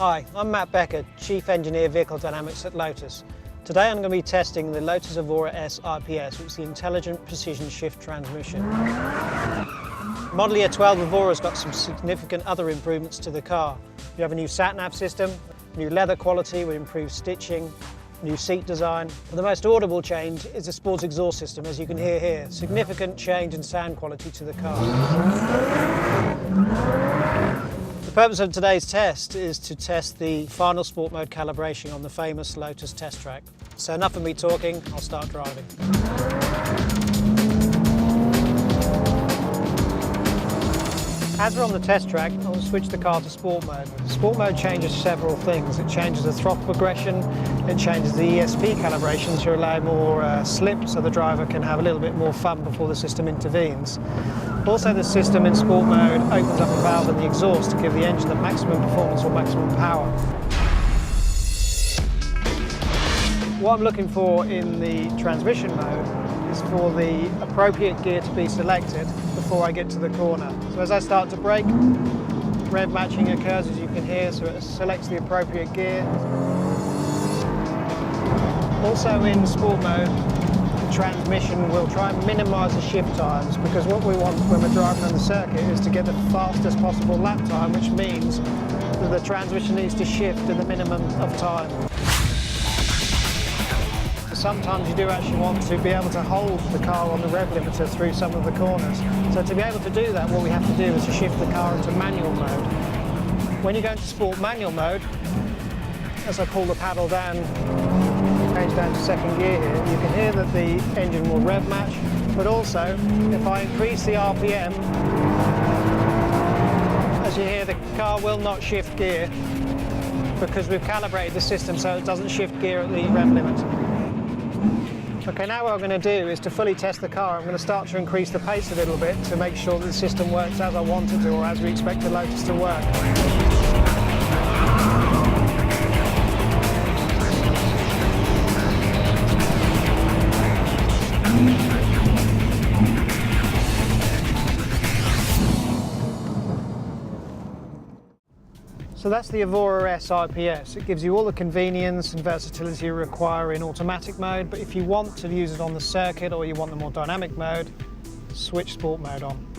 Hi, I'm Matt Becker, Chief Engineer Vehicle Dynamics at Lotus. Today I'm going to be testing the Lotus Evora S IPS, which is the Intelligent Precision Shift Transmission. Model year 12 Evora's got some significant other improvements to the car. You have a new sat-nav system, new leather quality with improved stitching, new seat design. But the most audible change is the sports exhaust system, as you can hear here. Significant change in sound quality to the car. The purpose of today's test is to test the final sport mode calibration on the famous Lotus test track. So enough of me talking, I'll start driving. As we're on the test track, I'll switch the car to sport mode. Sport mode changes several things. It changes the throttle progression, it changes the ESP calibration to allow more slip so the driver can have a little bit more fun before the system intervenes. Also, the system in sport mode opens up a valve in the exhaust to give the engine the maximum performance or maximum power. What I'm looking for in the transmission mode is for the appropriate gear to be selected before I get to the corner. So as I start to brake, rev matching occurs, as you can hear, so it selects the appropriate gear. Also in sport mode, the transmission will try and minimise the shift times, because what we want when we're driving on the circuit is to get the fastest possible lap time, which means that the transmission needs to shift in the minimum of time. Sometimes you do actually want to be able to hold the car on the rev limiter through some of the corners. So to be able to do that, what we have to do is to shift the car into manual mode. When you go into sport manual mode, as I pull the paddle down, change down to second gear here, you can hear that the engine will rev match, but also if I increase the RPM, as you hear, the car will not shift gear because we've calibrated the system so it doesn't shift gear at the rev limiter. Okay, now what I'm going to do is to fully test the car, I'm going to start to increase the pace a little bit to make sure that the system works as I want it to, or as we expect the Lotus to work. So that's the Evora S IPS. It gives you all the convenience and versatility you require in automatic mode, but if you want to use it on the circuit or you want the more dynamic mode, switch sport mode on.